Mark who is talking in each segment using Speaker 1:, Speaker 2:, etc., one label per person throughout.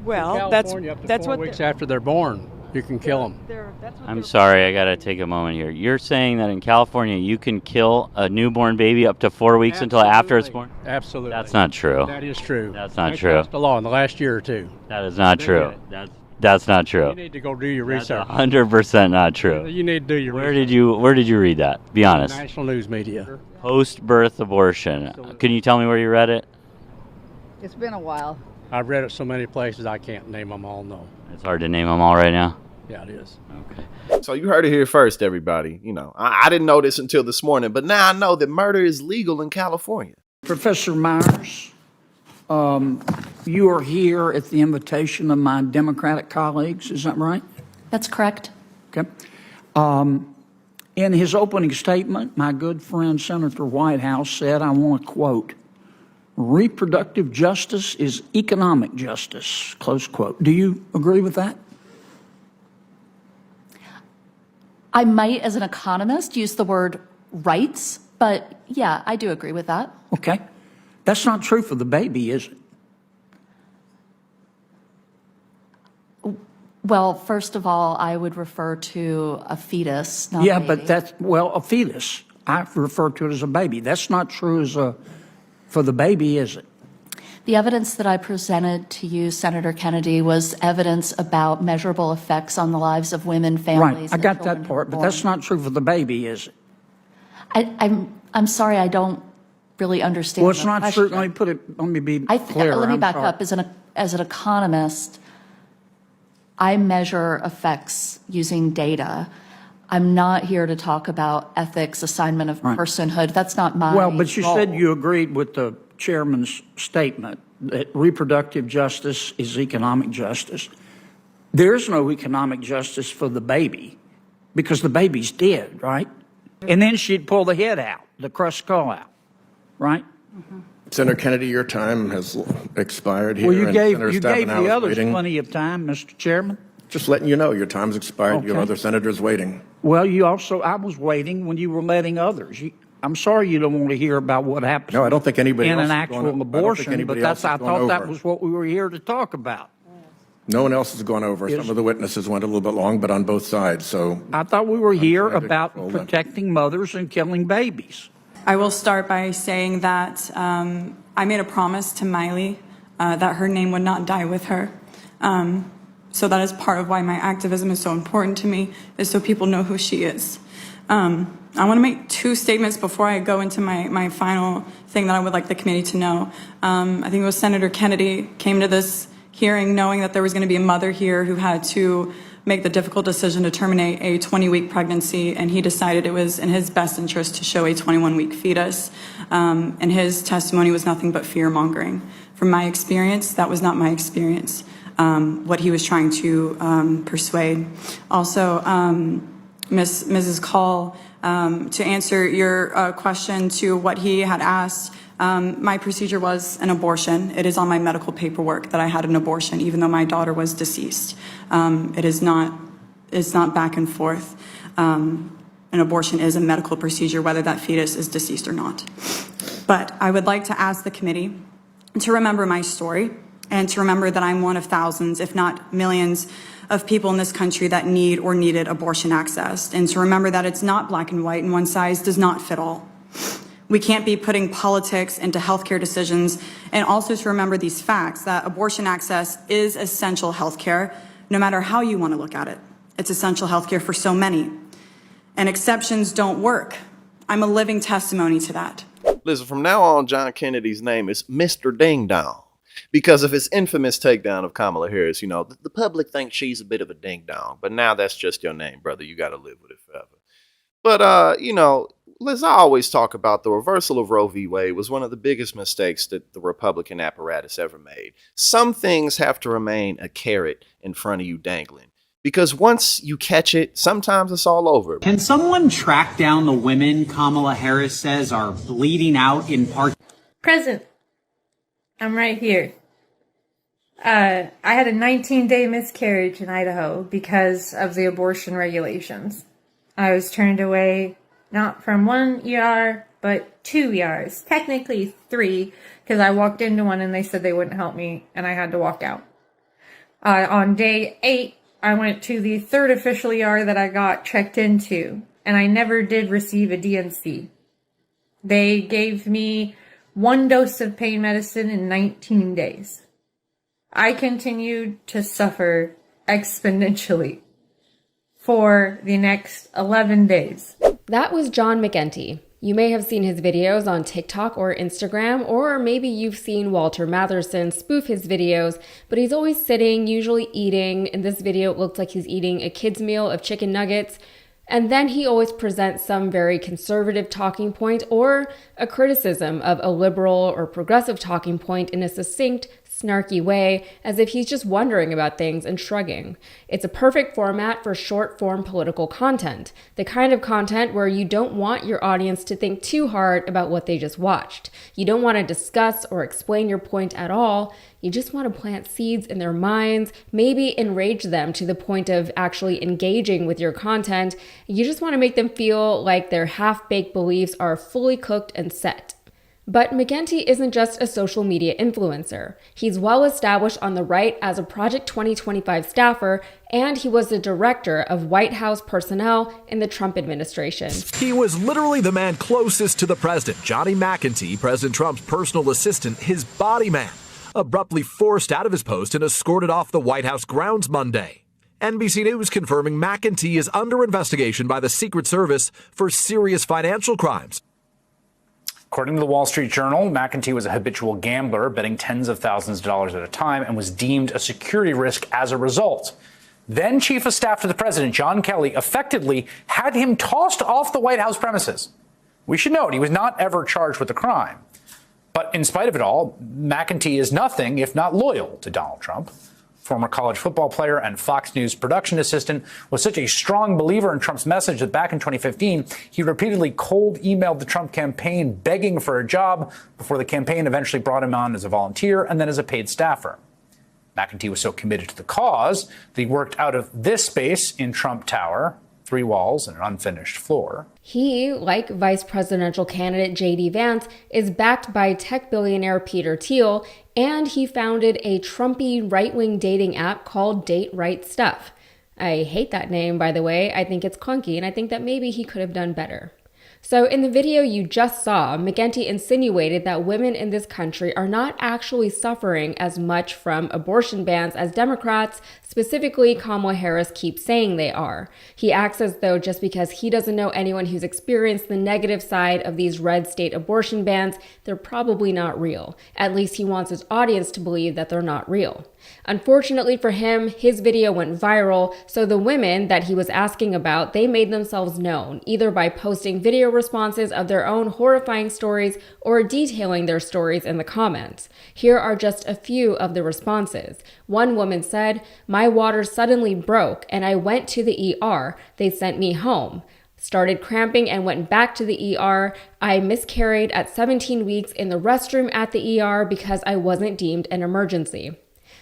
Speaker 1: Well, that's what
Speaker 2: 4 weeks after they're born, you can kill them.
Speaker 3: I'm sorry, I gotta take a moment here. You're saying that in California you can kill a newborn baby up to 4 weeks until after it's born?
Speaker 2: Absolutely.
Speaker 3: That's not true.
Speaker 2: That is true.
Speaker 3: That's not
Speaker 2: They
Speaker 3: true.
Speaker 2: passed a law in the last year or two.
Speaker 3: That is not true. That's not true.
Speaker 2: You need to go do your research.
Speaker 3: 100% not true.
Speaker 2: You need to do your
Speaker 3: Where
Speaker 2: research.
Speaker 3: did you read that? Be honest.
Speaker 2: National news media.
Speaker 3: Post-birth abortion. Can you tell me where you read it?
Speaker 4: It's been a while.
Speaker 2: I've read it so many places I can't name them all. No.
Speaker 3: It's hard to name them all right now.
Speaker 2: Yeah, it is.
Speaker 3: Okay.
Speaker 5: So you heard it here first, everybody. You know, I didn't know this until this morning, but now I know that murder is legal in California.
Speaker 6: Professor Myers, you are here at the invitation of my Democratic colleagues, is that right?
Speaker 7: That's correct.
Speaker 6: Okay. In his opening statement, my good friend Senator Whitehouse said, I want to quote, reproductive justice is economic justice, close quote. Do you agree with that?
Speaker 7: I might, as an economist, use the word rights, but yeah, I do agree with that.
Speaker 6: Okay. That's not true for the baby, is it?
Speaker 7: Well, first of all, I would refer to a fetus, not
Speaker 6: Yeah,
Speaker 7: a baby.
Speaker 6: but that's, well, a fetus. I refer to it as a baby. That's not true for the baby, is it?
Speaker 7: The evidence that I presented to you, Senator Kennedy, was evidence about measurable effects on the lives of women, families.
Speaker 6: Right. I got that part, but that's not true for the baby, is it?
Speaker 7: I'm sorry, I don't really understand.
Speaker 6: Well, it's
Speaker 7: the
Speaker 6: not
Speaker 7: question.
Speaker 6: true. Let me be clear.
Speaker 7: Let me
Speaker 6: I'm
Speaker 7: back
Speaker 6: sorry.
Speaker 7: up. As an economist, I measure effects using data. I'm not here to talk about ethics, assignment of personhood. That's not my
Speaker 6: Well, but you
Speaker 7: role.
Speaker 6: said you agreed with the chairman's statement that reproductive justice is economic justice. There is no economic justice for the baby because the baby's dead, right? And then she'd pull the head out, the crushed skull out, right?
Speaker 7: Mm-hmm.
Speaker 8: Senator Kennedy, your time has expired here.
Speaker 6: Well, you
Speaker 8: and
Speaker 6: gave
Speaker 8: Senator
Speaker 6: the
Speaker 8: Stabenow is
Speaker 6: others
Speaker 8: waiting.
Speaker 6: plenty of time, Mr. Chairman.
Speaker 8: Just letting you know, your time's expired. You have
Speaker 6: Okay.
Speaker 8: other senators waiting.
Speaker 6: Well, I was waiting when you were letting others. I'm sorry you don't want to hear about what happens.
Speaker 8: No, I don't think anybody
Speaker 6: in
Speaker 8: else
Speaker 6: an
Speaker 8: is
Speaker 6: actual
Speaker 8: going- I don't think
Speaker 6: abortion,
Speaker 8: anybody
Speaker 6: but
Speaker 8: else
Speaker 6: I
Speaker 8: is going
Speaker 6: thought that
Speaker 8: over.
Speaker 6: was what we were here to talk about.
Speaker 8: No one else has gone over. Some of the witnesses went a little bit long, but on both sides. So
Speaker 6: I thought we were here
Speaker 8: trying to
Speaker 6: about
Speaker 8: control that.
Speaker 6: protecting mothers and killing babies.
Speaker 9: I will start by saying that I made a promise to Miley that her name would not die with her. So that is part of why my activism is so important to me, is so people know who she is. I want to make two statements before I go into my final thing that I would like the committee to know. I think it was Senator Kennedy came to this hearing knowing that there was going to be a mother here who had to make the difficult decision to terminate a 20-week pregnancy, and he decided it was in his best interest to show a 21-week fetus. And his testimony was nothing but fear-mongering. From my experience, that was not my experience, what he was trying to persuade. Also, Mrs. Call, to answer your question to what he had asked, my procedure was an abortion. It is on my medical paperwork that I had an abortion, even though my daughter was deceased. It's not back and forth. An abortion is a medical procedure, whether that fetus is deceased or not. But I would like to ask the committee to remember my story and to remember that I'm one of thousands, if not millions, of people in this country that need or needed abortion access. And to remember that it's not black and white and one size does not fit all. We can't be putting politics into healthcare decisions, and also to remember these facts, that abortion access is essential healthcare, no matter how you want to look at it. It's essential healthcare for so many. And exceptions don't work. I'm a living testimony to that.
Speaker 5: Listen, from now on, John Kennedy's name is Mr. Ding Dong. Because of his infamous takedown of Kamala Harris, you know, the public thinks she's a bit of a ding dong. But now that's just your name, brother. You got to live with it forever. But, you know, Liz, I always talk about the reversal of Roe v. Wade was one of the biggest mistakes that the Republican apparatus ever made. Some things have to remain a carrot in front of you dangling. Because once you catch it, sometimes it's all over.
Speaker 10: Can someone track down the women Kamala Harris says are bleeding out in park?
Speaker 11: Present. I'm right here. I had a 19-day miscarriage in Idaho because of the abortion regulations. I was turned away not from one ER, but 2 ERs. Technically 3, because I walked into one and they said they wouldn't help me and I had to walk out. On day 8, I went to the 3rd official ER that I got checked into, and I never did receive a DNC. They gave me 1 dose of pain medicine in 19 days. I continued to suffer exponentially for the next 11 days.
Speaker 1: That was John McEntee. You may have seen his videos on TikTok or Instagram, or maybe you've seen Walter Matherson spoof his videos, but he's always sitting, usually eating. In this video, it looks like he's eating a kid's meal of chicken nuggets. And then he always presents some very conservative talking point or a criticism of a liberal or progressive talking point in a succinct, snarky way, as if he's just wondering about things and shrugging. It's a perfect format for short-form political content, the kind of content where you don't want your audience to think too hard about what they just watched. You don't want to discuss or explain your point at all. You just want to plant seeds in their minds, maybe enrage them to the point of actually engaging with your content. You just want to make them feel like their half-baked beliefs are fully cooked and set. But McEntee isn't just a social media influencer. He's well established on the right as a Project 2025 staffer, and he was the director of White House personnel in the Trump administration.
Speaker 12: He was literally the man closest to the president, Johnny McEntee, President Trump's personal assistant, his body man, abruptly forced out of his post and escorted off the White House grounds Monday. NBC News confirming McEntee is under investigation by the Secret Service for serious financial crimes.
Speaker 13: According to the Wall Street Journal, McEntee was a habitual gambler, betting tens of thousands of dollars at a time, and was deemed a security risk as a result. Then Chief of Staff to the President, John Kelly, effectively had him tossed off the White House premises. We should note he was not ever charged with a crime. But in spite of it all, McEntee is nothing if not loyal to Donald Trump. Former college football player and Fox News production assistant, was such a strong believer in Trump's message that back in 2015, he repeatedly cold emailed the Trump campaign begging for a job before the campaign eventually brought him on as a volunteer and then as a paid staffer. McEntee was so committed to the cause that he worked out of this space in Trump Tower, 3 walls and an unfinished floor.
Speaker 1: He, like vice presidential candidate J.D. Vance, is backed by tech billionaire Peter Thiel, and he founded a Trumpy right-wing dating app called Date Right Stuff. I hate that name, by the way. I think it's clunky, and I think that maybe he could have done better. So in the video you just saw, McEntee insinuated that women in this country are not actually suffering as much from abortion bans as Democrats, specifically Kamala Harris, keep saying they are. He acts as though just because he doesn't know anyone who's experienced the negative side of these red state abortion bans, they're probably not real. At least he wants his audience to believe that they're not real. Unfortunately for him, his video went viral, so the women that he was asking about, they made themselves known, either by posting video responses of their own horrifying stories or detailing their stories in the comments. Here are just a few of the responses. One woman said, "My water suddenly broke and I went to the ER. They sent me home. Started cramping and went back to the ER. I miscarried at 17 weeks in the restroom at the ER because I wasn't deemed an emergency."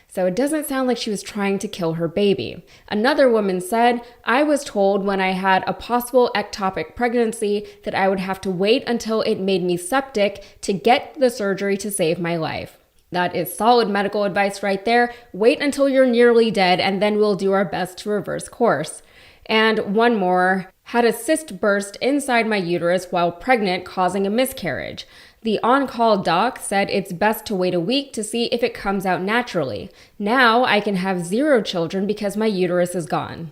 Speaker 1: So it doesn't sound like she was trying to kill her baby. Another woman said, "I was told when I had a possible ectopic pregnancy that I would have to wait until it made me septic to get the surgery to save my life." That is solid medical advice right there. Wait until you're nearly dead and then we'll do our best to reverse course. And one more, "Had a cyst burst inside my uterus while pregnant, causing a miscarriage. The on-call doc said it's best to wait a week to see if it comes out naturally. Now I can have 0 children because my uterus is gone."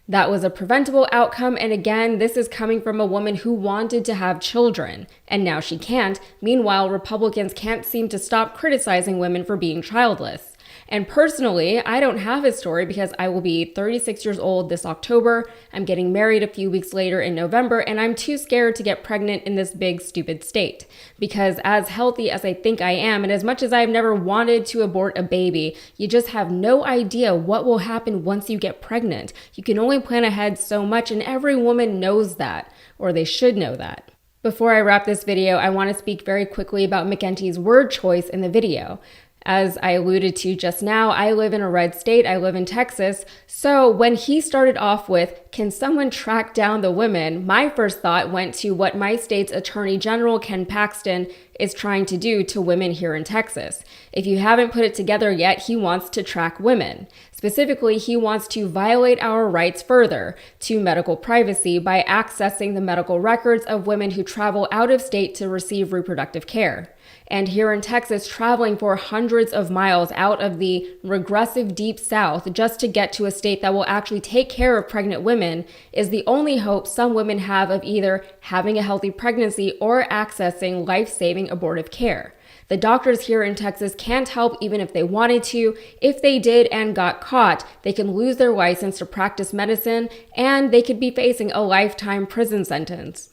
Speaker 1: That was a preventable outcome, and again, this is coming from a woman who wanted to have children, and now she can't. Meanwhile, Republicans can't seem to stop criticizing women for being childless. And personally, I don't have a story because I will be 36 years old this October. I'm getting married a few weeks later in November, and I'm too scared to get pregnant in this big, stupid state. Because as healthy as I think I am, and as much as I've never wanted to abort a baby, you just have no idea what will happen once you get pregnant. You can only plan ahead so much, and every woman knows that, or they should know that. Before I wrap this video, I want to speak very quickly about McEntee's word choice in the video. As I alluded to just now, I live in a red state. I live in Texas. So when he started off with, can someone track down the women? My first thought went to what my state's Attorney General, Ken Paxton, is trying to do to women here in Texas. If you haven't put it together yet, he wants to track women. Specifically, he wants to violate our rights further to medical privacy by accessing the medical records of women who travel out of state to receive reproductive care. And here in Texas, traveling for hundreds of miles out of the regressive deep south just to get to a state that will actually take care of pregnant women is the only hope some women have of either having a healthy pregnancy or accessing life-saving abortive care. The doctors here in Texas can't help even if they wanted to. If they did and got caught, they can lose their license to practice medicine and they could be facing a lifetime prison sentence.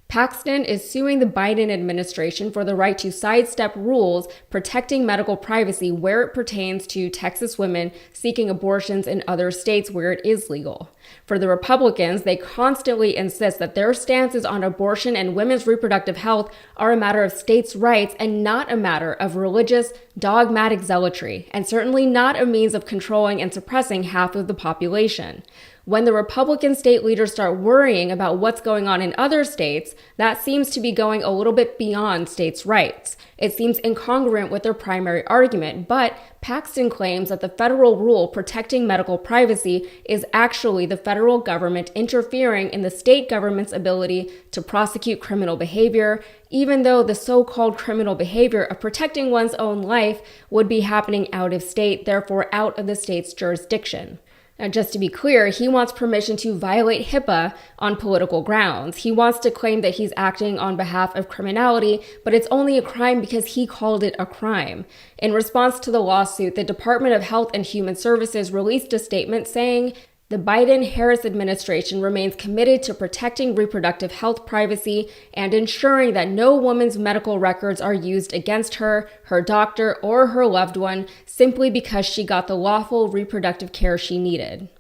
Speaker 1: Paxton is suing the Biden administration for the right to sidestep rules protecting medical privacy where it pertains to Texas women seeking abortions in other states where it is legal. For the Republicans, they constantly insist that their stances on abortion and women's reproductive health are a matter of states' rights and not a matter of religious, dogmatic zealotry, and certainly not a means of controlling and suppressing half of the population. When the Republican state leaders start worrying about what's going on in other states, that seems to be going a little bit beyond states' rights. It seems incongruent with their primary argument, but Paxton claims that the federal rule protecting medical privacy is actually the federal government interfering in the state government's ability to prosecute criminal behavior, even though the so-called criminal behavior of protecting one's own life would be happening out of state, therefore out of the state's jurisdiction. Now, just to be clear, he wants permission to violate HIPAA on political grounds. He wants to claim that he's acting on behalf of criminality, but it's only a crime because he called it a crime. In response to the lawsuit, the Department of Health and Human Services released a statement saying, the Biden-Harris administration remains committed to protecting reproductive health privacy and ensuring that no woman's medical records are used against her, her doctor, or her loved one simply because she got the lawful reproductive care she needed.